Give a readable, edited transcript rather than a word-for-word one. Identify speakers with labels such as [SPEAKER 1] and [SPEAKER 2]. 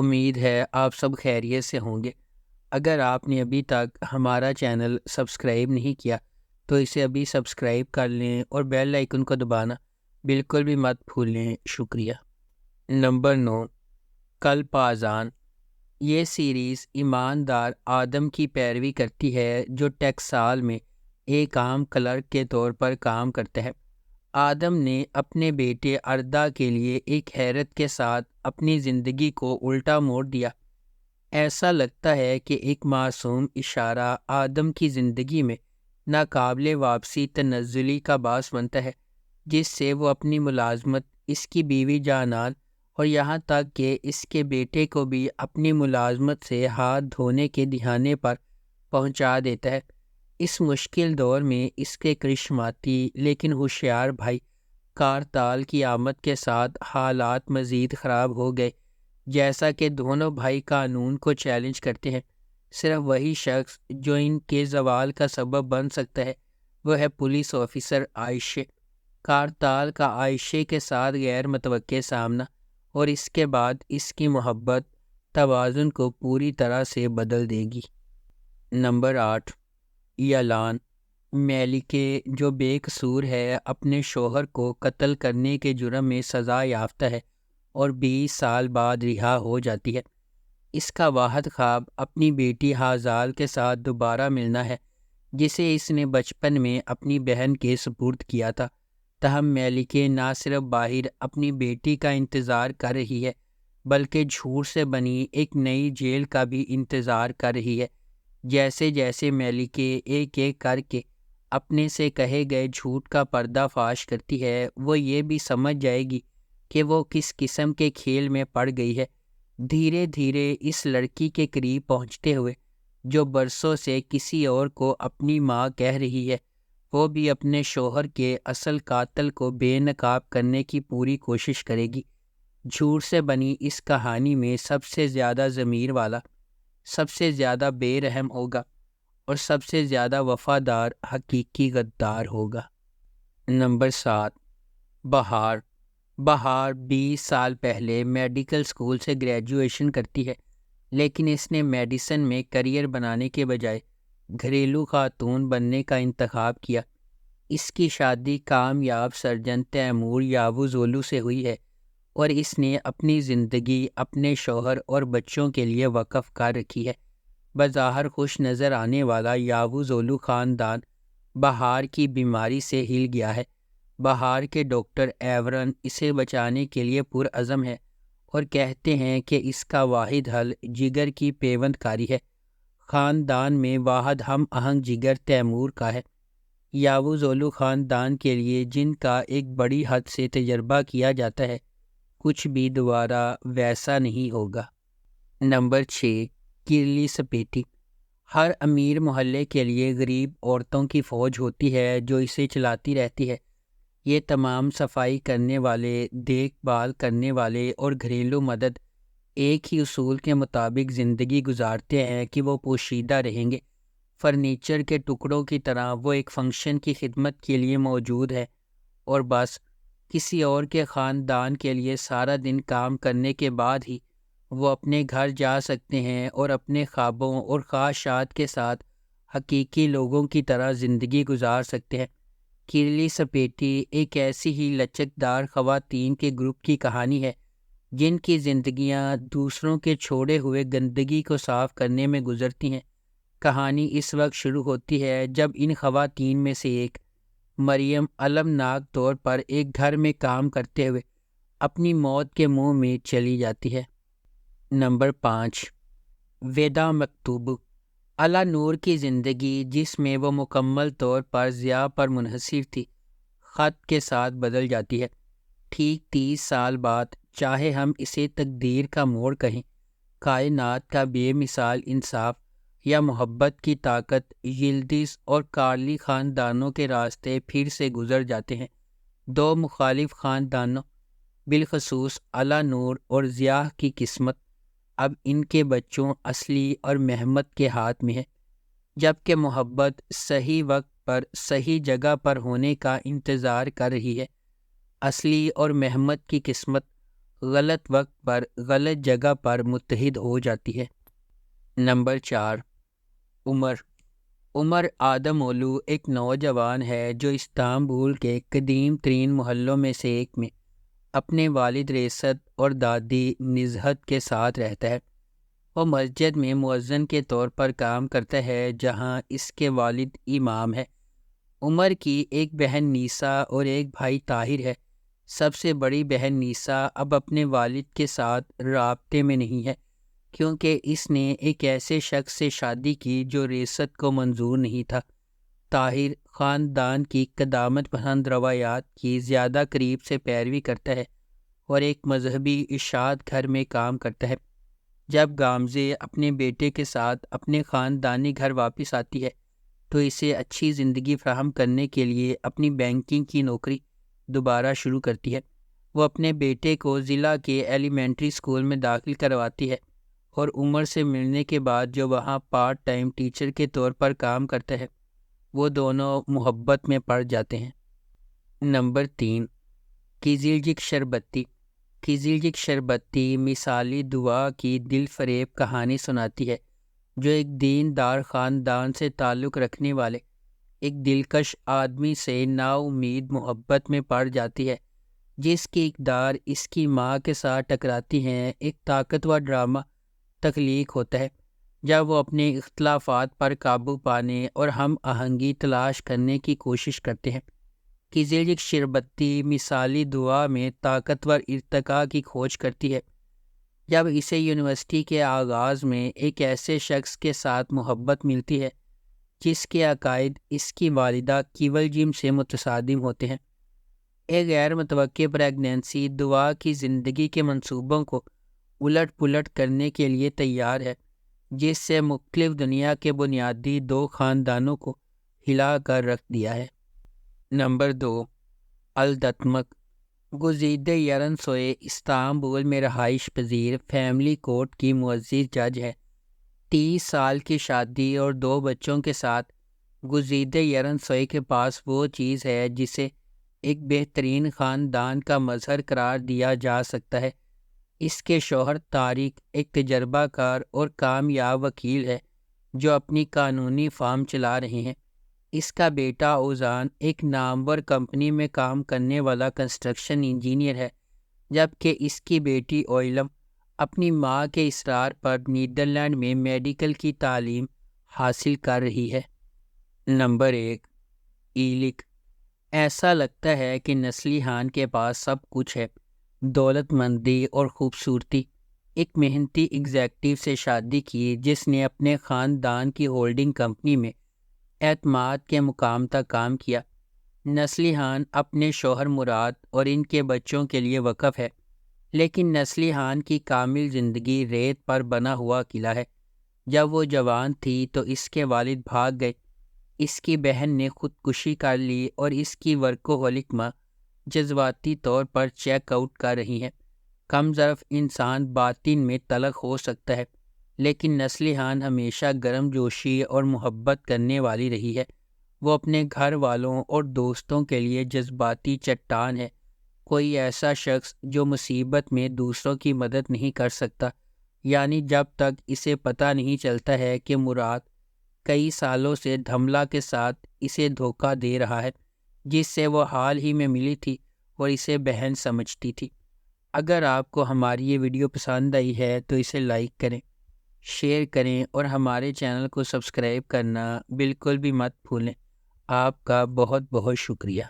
[SPEAKER 1] امید ہے آپ سب خیریت سے ہوں گے۔ اگر آپ نے ابھی تک ہمارا چینل سبسکرائب نہیں کیا تو اسے ابھی سبسکرائب کر لیں اور بیل آئیکن کو دبانا بالکل بھی مت بھولیں۔ شکریہ۔ نمبر 9، قلب آذان۔ یہ سیریز ایماندار آدم کی پیروی کرتی ہے جو ٹیکسال میں ایک عام کلرک کے طور پر کام کرتا ہے۔ آدم نے اپنے بیٹے اردا کے لیے ایک حیرت کے ساتھ اپنی زندگی کو الٹا موڑ دیا۔ ایسا لگتا ہے کہ ایک معصوم اشارہ آدم کی زندگی میں ناقابل واپسی تنزلی کا باعث بنتا ہے، جس سے وہ اپنی ملازمت، اس کی بیوی جانان اور یہاں تک کہ اس کے بیٹے کو بھی اپنی ملازمت سے ہاتھ دھونے کے دہانے پر پہنچا دیتا ہے۔ اس مشکل دور میں اس کے کرشماتی لیکن ہوشیار بھائی کارتال کی آمد کے ساتھ حالات مزید خراب ہو گئے۔ جیسا کہ دونوں بھائی قانون کو چیلنج کرتے ہیں، صرف وہی شخص جو ان کے زوال کا سبب بن سکتا ہے وہ ہے پولیس آفیسر عائشہ۔ کارتال کا عائشہ کے ساتھ غیر متوقع سامنا اور اس کے بعد اس کی محبت توازن کو پوری طرح سے بدل دے گی۔ نمبر 8، یلان۔ میلیکے جو بے قصور ہے اپنے شوہر کو قتل کرنے کے جرم میں سزا یافتہ ہے اور 20 سال بعد رہا ہو جاتی ہے۔ اس کا واحد خواب اپنی بیٹی ہازال کے ساتھ دوبارہ ملنا ہے، جسے اس نے بچپن میں اپنی بہن کے سپرد کیا تھا۔ تاہم میلیکے نہ صرف باہر اپنی بیٹی کا انتظار کر رہی ہے بلکہ جھوٹ سے بنی ایک نئی جیل کا بھی انتظار کر رہی ہے۔ جیسے جیسے میلیکے ایک ایک کر کے اپنے سے کہے گئے جھوٹ کا پردہ فاش کرتی ہے، وہ یہ بھی سمجھ جائے گی کہ وہ کس قسم کے کھیل میں پڑ گئی ہے۔ دھیرے دھیرے اس لڑکی کے قریب پہنچتے ہوئے جو برسوں سے کسی اور کو اپنی ماں کہہ رہی ہے، وہ بھی اپنے شوہر کے اصل قاتل کو بے نقاب کرنے کی پوری کوشش کرے گی۔ جھوٹ سے بنی اس کہانی میں سب سے زیادہ ضمیر والا، سب سے زیادہ بے رحم ہوگا اور سب سے زیادہ وفادار حقیقی غدار ہوگا۔ نمبر 7، بہار۔ بہار 20 سال پہلے میڈیکل سکول سے گریجویشن کرتی ہے، لیکن اس نے میڈیسن میں کریئر بنانے کے بجائے گھریلو خاتون بننے کا انتخاب کیا۔ اس کی شادی کامیاب سرجن تیمور یاووزولو سے ہوئی ہے اور اس نے اپنی زندگی اپنے شوہر اور بچوں کے لیے وقف کر رکھی ہے۔ بظاہر خوش نظر آنے والا یاووزولو خاندان بہار کی بیماری سے ہل گیا ہے۔ بہار کے ڈاکٹر ایورن اسے بچانے کے لیے پرعزم ہے اور کہتے ہیں کہ اس کا واحد حل جگر کی پیوند کاری ہے۔ خاندان میں واحد ہم آہنگ جگر تیمور کا ہے۔ یاووزولو خاندان کے لیے جن کا ایک بڑی حد سے تجربہ کیا جاتا ہے، کچھ بھی دوبارہ ویسا نہیں ہوگا۔ نمبر 6، کرلی سپیٹی۔ ہر امیر محلے کے لیے غریب عورتوں کی فوج ہوتی ہے جو اسے چلاتی رہتی ہے۔ یہ تمام صفائی کرنے والے، دیکھ بھال کرنے والے اور گھریلو مدد ایک ہی اصول کے مطابق زندگی گزارتے ہیں کہ وہ پوشیدہ رہیں گے۔ فرنیچر کے ٹکڑوں کی طرح وہ ایک فنکشن کی خدمت کے لیے موجود ہے اور بس کسی اور کے خاندان کے لیے سارا دن کام کرنے کے بعد ہی وہ اپنے گھر جا سکتے ہیں اور اپنے خوابوں اور خواہشات کے ساتھ حقیقی لوگوں کی طرح زندگی گزار سکتے ہیں۔ کرلی سپیٹی ایک ایسی ہی لچکدار خواتین کے گروپ کی کہانی ہے جن کی زندگیاں دوسروں کے چھوڑے ہوئے گندگی کو صاف کرنے میں گزرتی ہیں۔ کہانی اس وقت شروع ہوتی ہے جب ان خواتین میں سے ایک، مریم، المناک طور پر ایک گھر میں کام کرتے ہوئے اپنی موت کے منہ میں چلی جاتی ہے۔ نمبر 5، ویدا مکتوب۔ اعلیٰ نور کی زندگی جس میں وہ مکمل طور پر ضیاء پر منحصر تھی، خط کے ساتھ بدل جاتی ہے۔ ٹھیک 30 سال بعد، چاہے ہم اسے تقدیر کا موڑ کہیں، کائنات کا بے مثال انصاف یا محبت کی طاقت، یلدز اور کارلی خاندانوں کے راستے پھر سے گزر جاتے ہیں۔ دو مخالف خاندانوں، بالخصوص اعلیٰ نور اور ضیاء کی قسمت اب ان کے بچوں اصلی اور محمد کے ہاتھ میں ہے۔ جبکہ محبت صحیح وقت پر صحیح جگہ پر ہونے کا انتظار کر رہی ہے، اصلی اور محمد کی قسمت غلط وقت پر غلط جگہ پر متحد ہو جاتی ہے۔ نمبر 4، عمر آدم اولو ایک نوجوان ہے جو استنبول کے قدیم ترین محلوں میں سے ایک میں اپنے والد ریست اور دادی نزہت کے ساتھ رہتا ہے۔ وہ مسجد میں مؤذن کے طور پر کام کرتا ہے جہاں اس کے والد امام ہے۔ عمر کی ایک بہن نیسا اور ایک بھائی طاہر ہے۔ سب سے بڑی بہن نیسا اب اپنے والد کے ساتھ رابطے میں نہیں ہے کیونکہ اس نے ایک ایسے شخص سے شادی کی جو ریست کو منظور نہیں تھا۔ طاہر خاندان کی قدامت پسند روایات کی زیادہ قریب سے پیروی کرتا ہے اور ایک مذہبی اشاعت گھر میں کام کرتا ہے۔ جب گامزے اپنے بیٹے کے ساتھ اپنے خاندانی گھر واپس آتی ہے تو اسے اچھی زندگی فراہم کرنے کے لیے اپنی بینکنگ کی نوکری دوبارہ شروع کرتی ہے۔ وہ اپنے بیٹے کو ضلع کے ایلیمنٹری اسکول میں داخل کرواتی ہے اور عمر سے ملنے کے بعد جو وہاں پارٹ ٹائم ٹیچر کے طور پر کام کرتا ہے وہ دونوں محبت میں پڑ جاتے ہیں۔ نمبر 3، کیزلجک شربتی۔ کیزلجک شربتی مثالی دعا کی دل فریب کہانی سناتی ہے جو ایک دیندار خاندان سے تعلق رکھنے والے ایک دلکش آدمی سے نا امید محبت میں پڑ جاتی ہے جس کی اقدار اس کی ماں کے ساتھ ٹکراتی ہیں۔ ایک طاقتور ڈرامہ تخلیق ہوتا ہے جب وہ اپنے اختلافات پر قابو پانے اور ہم آہنگی تلاش کرنے کی کوشش کرتے ہیں۔ کیزلجک شربتی مثالی دعا میں طاقتور ارتقاء کی کھوج کرتی ہے جب اسے یونیورسٹی کے آغاز میں ایک ایسے شخص کے ساتھ محبت ملتی ہے جس کے عقائد اس کی والدہ کیولجم سے متصادم ہوتے ہیں۔ ایک غیر متوقع پریگنینسی دعا کی زندگی کے منصوبوں کو الٹ پلٹ کرنے کے لیے تیار ہے جس سے مختلف دنیا کے بنیادی 2 خاندانوں کو ہلا کر رکھ دیا ہے۔ نمبر 2، الدتمک۔ گزیدہ یرنسوئے استنبول میں رہائش پذیر فیملی کورٹ کی معزز جج ہے۔ 30 سال کی شادی اور 2 بچوں کے ساتھ گزیدہ یرنسوئے کے پاس وہ چیز ہے جسے ایک بہترین خاندان کا مظہر قرار دیا جا سکتا ہے۔ اس کے شوہر طارق ایک تجربہ کار اور کامیاب وکیل ہے جو اپنی قانونی فارم چلا رہے ہیں۔ اس کا بیٹا اوزان ایک نامور کمپنی میں کام کرنے والا کنسٹرکشن انجینئر ہے جبکہ اس کی بیٹی اوئلم اپنی ماں کے اصرار پر نیدرلینڈ میں میڈیکل کی تعلیم حاصل کر رہی ہے۔ نمبر 1، ایلک۔ ایسا لگتا ہے کہ نسلیحان کے پاس سب کچھ ہے، دولت مندی اور خوبصورتی۔ ایک محنتی ایگزیکٹو سے شادی کی جس نے اپنے خاندان کی ہولڈنگ کمپنی میں اعتماد کے مقام تک کام کیا۔ نسلیحان اپنے شوہر مراد اور ان کے بچوں کے لیے وقف ہے، لیکن نسلیحان کی کامل زندگی ریت پر بنا ہوا قلعہ ہے۔ جب وہ جوان تھی تو اس کے والد بھاگ گئے، اس کی بہن نے خودکشی کر لی اور اس کی ورکوہولک ماں جذباتی طور پر چیک آؤٹ کر رہی ہے۔ کم ظرف انسان باطن میں تلخ ہو سکتا ہے لیکن نسلیحان ہمیشہ گرم جوشی اور محبت کرنے والی رہی ہے۔ وہ اپنے گھر والوں اور دوستوں کے لیے جذباتی چٹان ہے، کوئی ایسا شخص جو مصیبت میں دوسروں کی مدد نہیں کر سکتا، یعنی جب تک اسے پتہ نہیں چلتا ہے کہ مراد کئی سالوں سے دھملا کے ساتھ اسے دھوکہ دے رہا ہے جس سے وہ حال ہی میں ملی تھی اور اسے بہن سمجھتی تھی۔ اگر آپ کو ہماری یہ ویڈیو پسند آئی ہے تو اسے لائک کریں، شیئر کریں اور ہمارے چینل کو سبسکرائب کرنا بالکل بھی مت بھولیں۔ آپ کا بہت بہت شکریہ۔